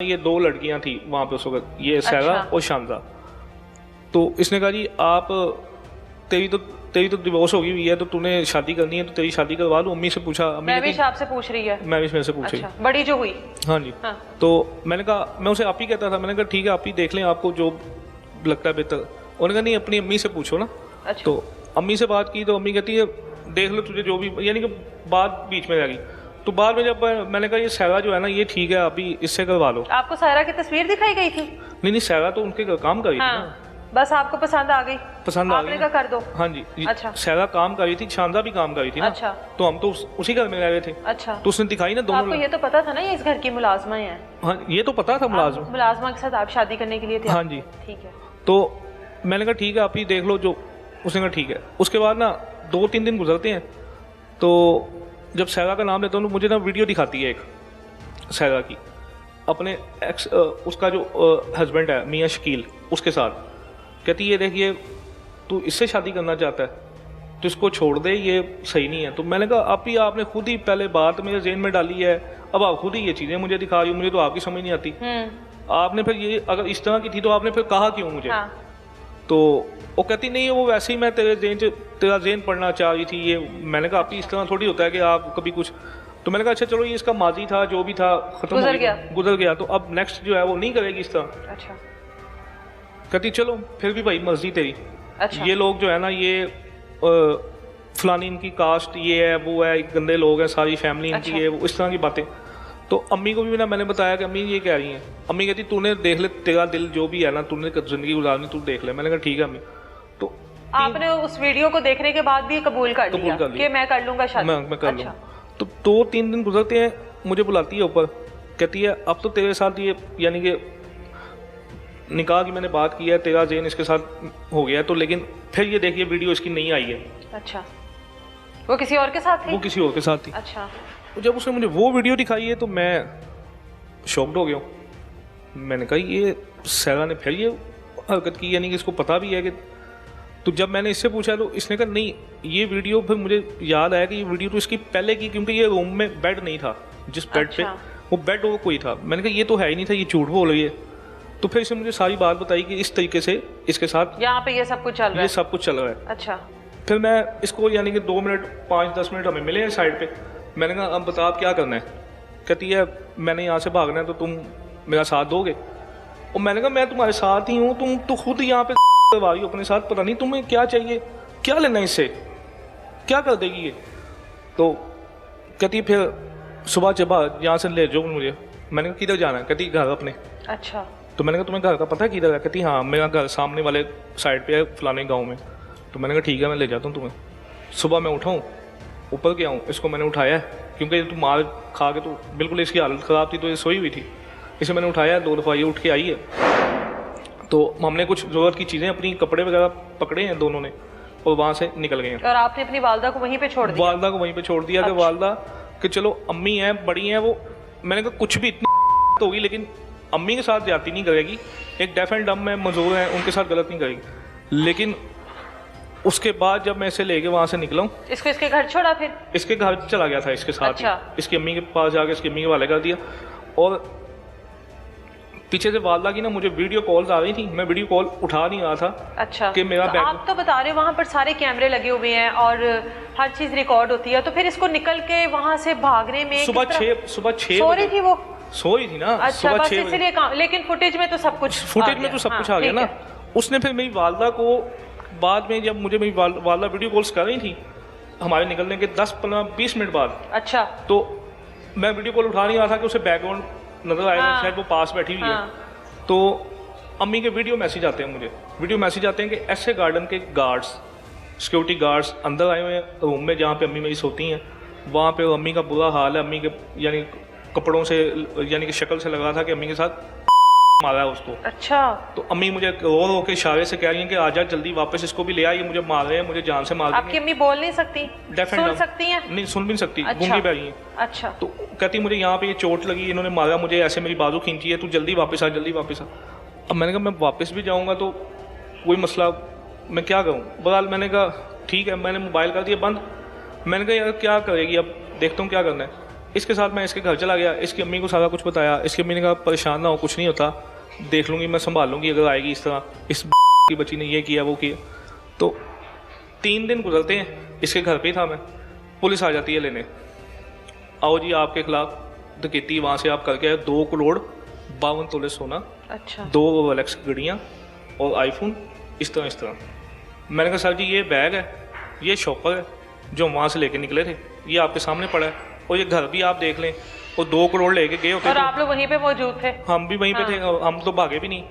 ये दो लड़कियां थी वहाँ पे उस वक्त, ये सैरा अच्छा। और शांता। तो इसने कहा जी आप तेरी तो डिवोर्स होगी हुई है, तो तूने शादी करनी है तो तेरी शादी करवा लूँ। अम्मी से पूछा, अम्मी मैं ने भी कहा आपसे पूछ रही है। मैं भी इसमें से पूछ रही। अच्छा, बड़ी जो हुई। हाँ जी। हाँ। तो मैंने कहा, मैं उसे आप ही कहता था, मैंने कहा ठीक है आप ही देख लें, आपको जो लगता है बेहतर। उन्होंने कहा नहीं अपनी अम्मी से पूछो ना। अच्छा। तो अम्मी से बात की तो अम्मी कहती है देख लो तुझे जो भी, यानी कि बात बीच में रह गई। तो बाद में जब मैंने कहा ये सैरा जो है ना ये ठीक है, अभी इससे करवा लो। आपको सायरा की तस्वीर दिखाई गई थी? नहीं सैरा तो उनके काम कर रही थी हाँ। ना। बस आपको पसंद आ गई? पसंद आ आपने गई कहा कर दो। हाँ जी। अच्छा। सैरा काम कर रही थी, शांता भी काम कर रही थी ना। अच्छा। तो हम तो उसी घर में रह रहे थे। अच्छा। तो उसने दिखाई ना तो दोनों आपको ये तो पता था ना ये इस घर की मुलाजमा है? हाँ ये तो पता था मुलाजिम। मुलाजमा के साथ आप शादी करने के लिए थे? हाँ जी। ठीक है। तो मैंने कहा ठीक है आप ही देख लो जो। उसने कहा ठीक है। उसके बाद ना 2-3 दिन गुजरते हैं, तो जब सैरा का नाम लेता हूँ मुझे ना वीडियो दिखाती है एक सैरा की अपने एक्स उसका जो हस्बैंड है मियाँ शकील उसके साथ। कहती है देखिए तू इससे शादी करना चाहता है तो इसको छोड़ दे, ये सही नहीं है। तो मैंने कहा आपने खुद ही पहले बात मेरे जेहन में डाली है, अब आप खुद ही ये चीज़ें मुझे दिखा रही हो, मुझे तो आपकी समझ नहीं आती। आपने फिर ये अगर इस तरह की थी तो आपने फिर कहा क्यों मुझे? हाँ। तो वो कहती नहीं वो वैसे ही मैं तेरा जेहन पढ़ना चाह रही थी ये। मैंने कहा आप ही इस तरह थोड़ी होता है कि आप कभी कुछ। तो मैंने कहा अच्छा चलो ये इसका माजी था जो भी था खत्म गुजर गया तो अब नेक्स्ट जो है वो नहीं करेगी इस तरह। अच्छा। कहती चलो फिर भी भाई मर्जी तेरी। अच्छा। ये लोग जो है ना ये फलानी इनकी कास्ट ये है वो है, गंदे लोग हैं, सारी फैमिली इनकी अच्छा। है वो, इस तरह की बातें। तो अम्मी को भी ना मैंने बताया कि अम्मी ये कह रही हैं। अम्मी कहती तूने देख ले, तेरा दिल जो भी है ना, तूने जिंदगी गुजारनी तू देख ले। मैंने कहा ठीक है अम्मी। तो आपने उस वीडियो को देखने के बाद भी कबूल कर लिया कि मैं कर लूंगा शादी? मैं कर लूँगा। तो 2-3 दिन गुजरते हैं, मुझे बुलाती है ऊपर, कहती है अब तो तेरे साथ ये यानी कि निकाह की मैंने बात की है, तेरा जेन इसके साथ हो गया, तो लेकिन फिर ये देखिए वीडियो इसकी नहीं आई है। अच्छा। वो किसी और के साथ थी? वो किसी और के साथ थी। अच्छा। तो जब उसने मुझे वो वीडियो दिखाई है तो मैं शॉक्ड हो गया हूँ। मैंने कहा ये सैरा ने फिर ये हरकत की, यानी कि इसको पता भी है कि। तो जब मैंने इससे पूछा तो इसने कहा नहीं ये वीडियो, फिर मुझे याद आया कि ये वीडियो तो इसकी पहले की, क्योंकि ये रूम में बेड नहीं था जिस बेड पे वो बेड वो कोई था। मैंने कहा ये तो है ही नहीं था, ये झूठ बोल रही है। तो फिर इसने मुझे सारी बात बताई कि इस तरीके से इसके साथ यहाँ पे ये सब कुछ चल रहा है। ये सब कुछ चल रहा है। अच्छा। फिर मैं इसको यानी कि 2 मिनट 5-10 मिनट हमें मिले हैं साइड पे। मैंने कहा अब बता आप क्या करना है? कहती है मैंने यहाँ से भागना है तो तुम मेरा साथ दोगे? और मैंने कहा मैं तुम्हारे साथ ही हूँ, तुम तो खुद यहाँ पे करवा रही हो अपने साथ, पता नहीं तुम्हें क्या चाहिए, क्या लेना है इससे, क्या कर देगी ये? तो कहती फिर सुबह जब यहाँ से ले जाओ मुझे। मैंने कहा किधर जाना है? कहती घर अपने। अच्छा। तो मैंने कहा तुम्हें घर का पता है किधर है? कहती हाँ मेरा घर सामने वाले साइड पे है फलाने गाँव में। तो मैंने कहा ठीक है मैं ले जाता हूँ तुम्हें। सुबह मैं उठाऊँ ऊपर गया हूँ, इसको मैंने उठाया क्योंकि तो मार खा के तो बिल्कुल इसकी हालत ख़राब थी, तो ये सोई हुई थी। इसे मैंने उठाया 2 दफ़ा, ये उठ के आई है। तो हमने कुछ ज़रूरत की चीज़ें अपनी कपड़े वगैरह पकड़े हैं दोनों ने और वहाँ से निकल गए हैं। और आपने अपनी वालदा को वहीं पे छोड़ दिया? वालदा को वहीं पे छोड़ दिया। कि वालदा कि चलो अम्मी हैं बड़ी हैं वो, मैंने कहा कुछ भी इतनी होगी लेकिन अम्मी के साथ ज्यादती नहीं करेगी, एक डेफ एंड डम में मजदूर हैं उनके साथ गलत नहीं करेगी। लेकिन उसके बाद जब मैं इसे लेके वहाँ से निकला हूँ, इसको इसके घर छोड़ा? फिर इसके घर चला गया था इसके साथ। अच्छा। इसकी अम्मी के पास जाके इसकी अम्मी के हवाले कर दिया। और पीछे से वालदा की ना मुझे वीडियो कॉल्स आ रही थी, मैं वीडियो कॉल उठा नहीं रहा था। अच्छा। कि मेरा तो आप तो बता रहे हो वहाँ पर सारे कैमरे लगे हुए हैं और हर चीज रिकॉर्ड होती है, तो फिर इसको निकल के वहाँ से भागने में सुबह 6 सो रही थी? वो सो रही थी ना। अच्छा, बस इसलिए लेकिन फुटेज में तो सब कुछ आ गया ना। उसने फिर मेरी वालदा को बाद में जब मुझे मेरी वालदा वीडियो कॉल्स कर रही थी हमारे निकलने के 10-15-20 मिनट बाद। अच्छा। तो मैं वीडियो कॉल उठा नहीं रहा था कि उसे बैकग्राउंड नजर आएगा। शायद वो पास बैठी हुई है। तो अम्मी के वीडियो मैसेज आते हैं मुझे, वीडियो मैसेज आते हैं कि ऐसे गार्डन के गार्ड्स, सिक्योरिटी गार्ड्स अंदर आए हुए हैं रूम में जहाँ पे अम्मी मेरी सोती हैं। वहाँ पे अम्मी का बुरा हाल है, अम्मी के यानी कपड़ों से यानी कि शक्ल से लगा था कि अम्मी के साथ मारा है उसको। अच्छा। तो अम्मी मुझे रो के इशारे से कह रही हैं कि आजा जल्दी वापस, इसको भी ले आई, मुझे मार रहे हैं, मुझे जान से मार। आपकी अम्मी बोल नहीं सकती? सुन सकती हैं? नहीं सुन भी नहीं सकती। अच्छा। गूंगी पै रही हैं। अच्छा। तो कहती मुझे यहाँ पे ये चोट लगी, इन्होंने मारा मुझे, ऐसे मेरी बाजू खींची है, तू जल्दी वापस आ, जल्दी वापस आ। अब मैंने कहा मैं वापस भी जाऊँगा तो कोई मसला, मैं क्या करूँ? बहरहाल मैंने कहा ठीक है, मैंने मोबाइल कर दिया बंद। मैंने कहा यार क्या करेगी, अब देखता हूँ क्या करना है। इसके साथ मैं इसके घर चला गया, इसकी अम्मी को सारा कुछ बताया। इसकी अम्मी ने कहा परेशान ना हो, कुछ नहीं होता, देख लूँगी, मैं संभाल लूँगी अगर आएगी इस तरह, इस की बच्ची ने ये किया वो किया। तो 3 दिन गुजरते हैं, इसके घर पे ही था मैं, पुलिस आ जाती है लेने, आओ जी आपके खिलाफ डकैती वहाँ से आप करके आए, 2 करोड़ 52 तोले सोना, अच्छा 2 रोलेक्स घड़ियाँ और आईफोन, इस तरह। मैंने कहा सर जी ये बैग है, ये शॉपर है जो वहाँ से लेके निकले थे, ये आपके सामने पड़ा है, और ये घर भी आप देख लें, और 2 करोड़ लेके गए होते और तो आप लोग वहीं पे मौजूद थे? हम भी वहीं पे थे, हम तो भागे भी नहीं।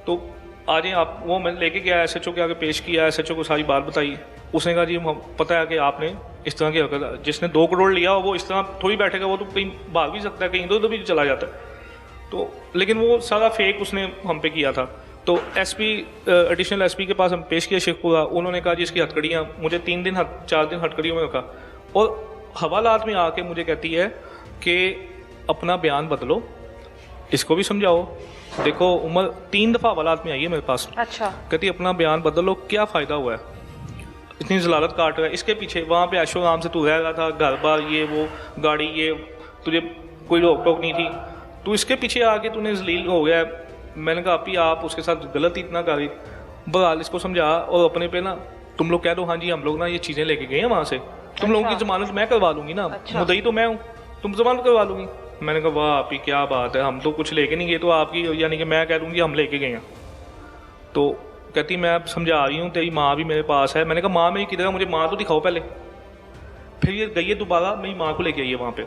तो आ जाए आप, वो मैं लेके गया SHO के आगे पेश किया, SHO को सारी बात बताई। उसने कहा जी हम पता है कि आपने इस तरह की हरकत, जिसने 2 करोड़ लिया वो इस तरह थोड़ी बैठेगा, वो तो कहीं भाग भी सकता है, कहीं तो भी चला जाता है। तो लेकिन वो सारा फेक उसने हम पे किया था। तो SP एडिशनल SP के पास हम पेश किया शेखपुरा, उन्होंने कहा जी इसकी हथकड़ियाँ, मुझे 4 दिन हथकड़ियों में रखा, और हवालात में आके मुझे कहती है कि अपना बयान बदलो, इसको भी समझाओ। देखो उम्र 3 दफ़ा हवालात में आई है मेरे पास। अच्छा कहती अपना बयान बदलो, क्या फ़ायदा हुआ है, इतनी जलालत काट रहा है, इसके पीछे वहाँ पे ऐशो आराम से तू रह रहा था, घर बार ये वो गाड़ी ये, तुझे कोई रोक टोक नहीं थी, तू इसके पीछे आके तूने जलील हो गया। मैंने कहा आप ही आप उसके साथ गलत ही इतना करी, बहरहाल इसको समझा, और अपने पे ना तुम लोग कह दो हाँ जी हम लोग ना ये चीज़ें लेके गए हैं वहाँ से, तुम लोगों की जमानत मैं करवा लूँगी ना, मुद्दई तो मैं हूँ, तुम जमानत करवा लूँगी। मैंने कहा वाह आप ही क्या बात है, हम तो कुछ लेके नहीं गए, तो आपकी यानी कि मैं कह दूँगी हम लेके गए हैं। तो कहती मैं अब समझा रही हूँ, तेरी माँ भी मेरे पास है। मैंने कहा माँ मेरी किधर है, मुझे माँ तो दिखाओ पहले। फिर ये गई है दोबारा, मेरी माँ को लेके आई है वहाँ पे।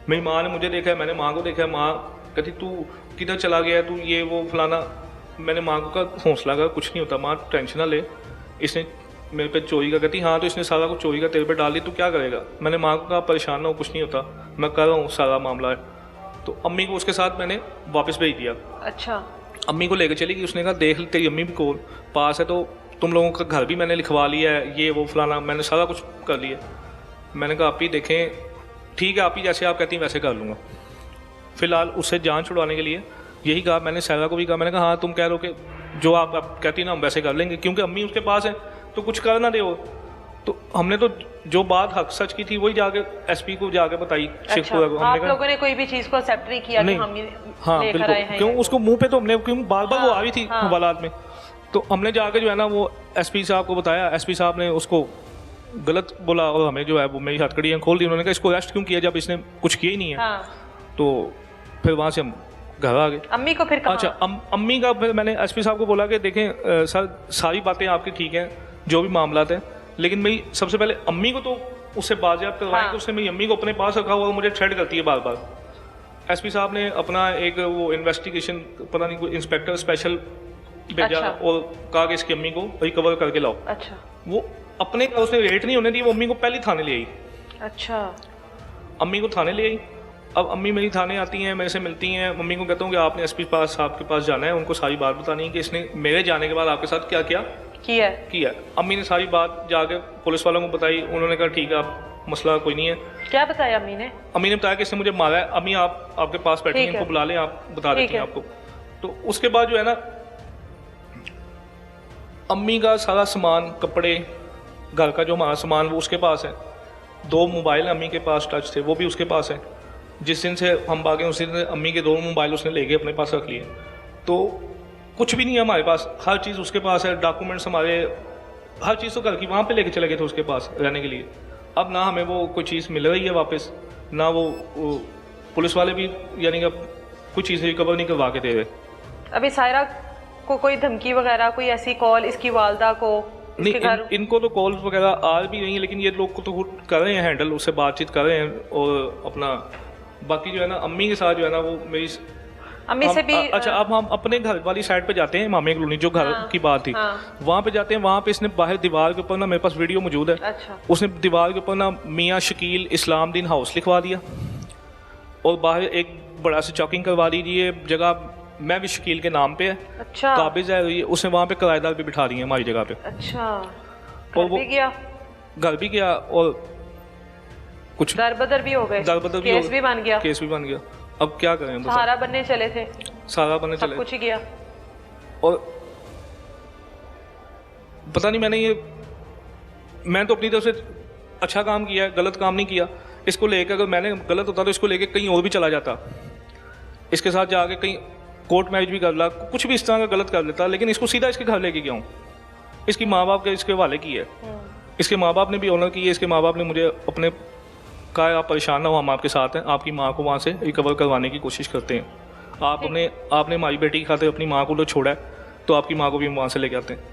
मेरी माँ ने मुझे देखा है, मैंने माँ को देखा है। माँ कहती तू किधर चला गया, तू ये वो फलाना। मैंने माँ को कहा हौसला कर, कुछ नहीं होता माँ, टेंशन ना ले, इसने मेरे पे चोरी का। कहती हाँ तो इसने सारा कुछ चोरी का तेरे पे डाल दी, तू क्या करेगा। मैंने माँ को कहा परेशान ना हो, कुछ नहीं होता, मैं कर रहा हूँ सारा मामला है। तो अम्मी को उसके साथ मैंने वापस भेज दिया। अच्छा अम्मी को लेकर चली गई, उसने कहा देख तेरी अम्मी भी को पास है, तो तुम लोगों का घर भी मैंने लिखवा लिया है, ये वो फलाना, मैंने सारा कुछ कर लिया। मैंने कहा आप ही देखें, ठीक है आप ही जैसे आप कहती हैं वैसे कर लूँगा। फ़िलहाल उससे जान छुड़वाने के लिए यही कहा मैंने, सहरा को भी कहा। मैंने कहा हाँ तुम कह रहे हो कि जो आप कहती ना हम वैसे कर लेंगे, क्योंकि अम्मी उसके पास है तो कुछ कर ना दे वो। तो हमने तो जो बात हक सच की थी वही जाके SP को जाके बताई, शेखपुरा को। आप लोगों ने कोई भी चीज़ को एक्सेप्ट नहीं किया कि हम हाँ लेकर आए हैं? क्यों उसको मुंह पे तो हमने, क्यों बार बार वो आ रही थी हवालात में, तो हमने जाके जो है ना वो SP साहब को बताया। SP साहब ने उसको गलत बोला और हमें जो है वो मेरी हथकड़ियाँ खोल दी। उन्होंने कहा इसको अरेस्ट क्यों किया जब इसने कुछ किया ही नहीं है। तो फिर वहाँ से हम घर आ गए। अम्मी को फिर कहा? अच्छा अम्मी का फिर मैंने SP साहब को बोला कि देखें सर सारी बातें आपकी ठीक हैं, जो भी मामलात हैं, लेकिन मेरी सबसे पहले अम्मी को तो उससे बाजियाब करवाएं कि उसने मेरी अम्मी को अपने पास रखा हुआ, मुझे थ्रेट करती है बार बार। SP साहब ने अपना एक वो इन्वेस्टिगेशन पता नहीं कोई इंस्पेक्टर स्पेशल भेजा और कहा कि इसकी अम्मी को रिकवर करके लाओ। अच्छा वो अपने उसने रेट नहीं होने दी, वो अम्मी को पहले थाने ले आई। अच्छा अम्मी को थाने ले आई। अब अम्मी मेरी थाने आती हैं, मेरे से मिलती हैं। मम्मी को कहता हूँ कि आपने SP साहब के पास जाना है, उनको सारी बात बतानी है कि इसने मेरे जाने के बाद आपके साथ क्या किया। अम्मी ने सारी बात जाके पुलिस वालों को बताई। उन्होंने कहा ठीक है आप मसला कोई नहीं है। क्या बताया अम्मी ने? अम्मी ने बताया कि इसने मुझे मारा है। अम्मी आप आपके पास बैठी हैं, इनको बुला लें, आप बता देती हैं आपको। तो उसके बाद जो है ना अम्मी का सारा सामान, कपड़े, घर का जो हमारा सामान वो उसके पास है। 2 मोबाइल अम्मी के पास टच थे, वो भी उसके पास है। जिस दिन से हम भागे उस दिन से अम्मी के 2 मोबाइल उसने लेके अपने पास रख लिए। तो कुछ भी नहीं है हमारे पास, हर चीज़ उसके पास है। डॉक्यूमेंट्स हमारे, हर चीज़ तो घर की वहाँ पे लेके चले गए थे उसके पास रहने के लिए। अब ना हमें वो कोई चीज़ मिल रही है वापस, ना वो पुलिस वाले भी यानी कि कुछ चीज़ रिकवर नहीं करवा के दे रहे। अभी सायरा को कोई धमकी वगैरह, कोई ऐसी कॉल इसकी वालदा को? नहीं इनको तो कॉल्स वगैरह आ भी नहीं है, लेकिन ये लोग को तो कर रहे हैं हैंडल, उससे बातचीत कर रहे हैं। और अपना बाकी जो है ना अम्मी के साथ जो है ना वो मेरी अम्मी से भी अच्छा अब हम अपने घर वाली साइड पे जाते हैं, मामे कॉलोनी जो घर की बात थी, वहाँ पे जाते हैं। वहाँ पे इसने बाहर दीवार के ऊपर ना, मेरे पास वीडियो मौजूद है। अच्छा। उसने दीवार के ऊपर ना मियाँ शकील इस्लाम दीन हाउस लिखवा दिया और बाहर एक बड़ा सा चौकिंग करवा दीजिए, जगह मैं भी शकील के नाम पे है। अच्छा। काबिज है, उसने वहाँ पे किराएदार भी बिठा दिए हमारी जगह पे। अच्छा। और वो घर भी गया और कुछ दरबदर भी हो गए, केस भी बन गया। अब क्या करें, सहारा बनने चले थे, सब कुछ ही गया। और पता नहीं मैं तो अपनी तरफ से अच्छा काम किया है, गलत काम नहीं किया, इसको लेकर अगर मैंने गलत होता तो इसको लेके कहीं और भी चला जाता, इसके साथ जाके कहीं कोर्ट मैरिज भी कर ला, कुछ भी इस तरह का गलत कर लेता, लेकिन इसको सीधा इसके घर लेके गया हूँ। इसकी माँ बाप के इसके हवाले की है, इसके माँ बाप ने भी ऑनर की है। इसके माँ बाप ने मुझे अपने कहा आप परेशान ना हो, हम आपके साथ हैं, आपकी माँ को वहाँ से रिकवर करवाने की कोशिश करते हैं। आपने हमारी बेटी की खातिर अपनी माँ को तो छोड़ा है, तो आपकी माँ को भी हम वहाँ से लेके आते हैं।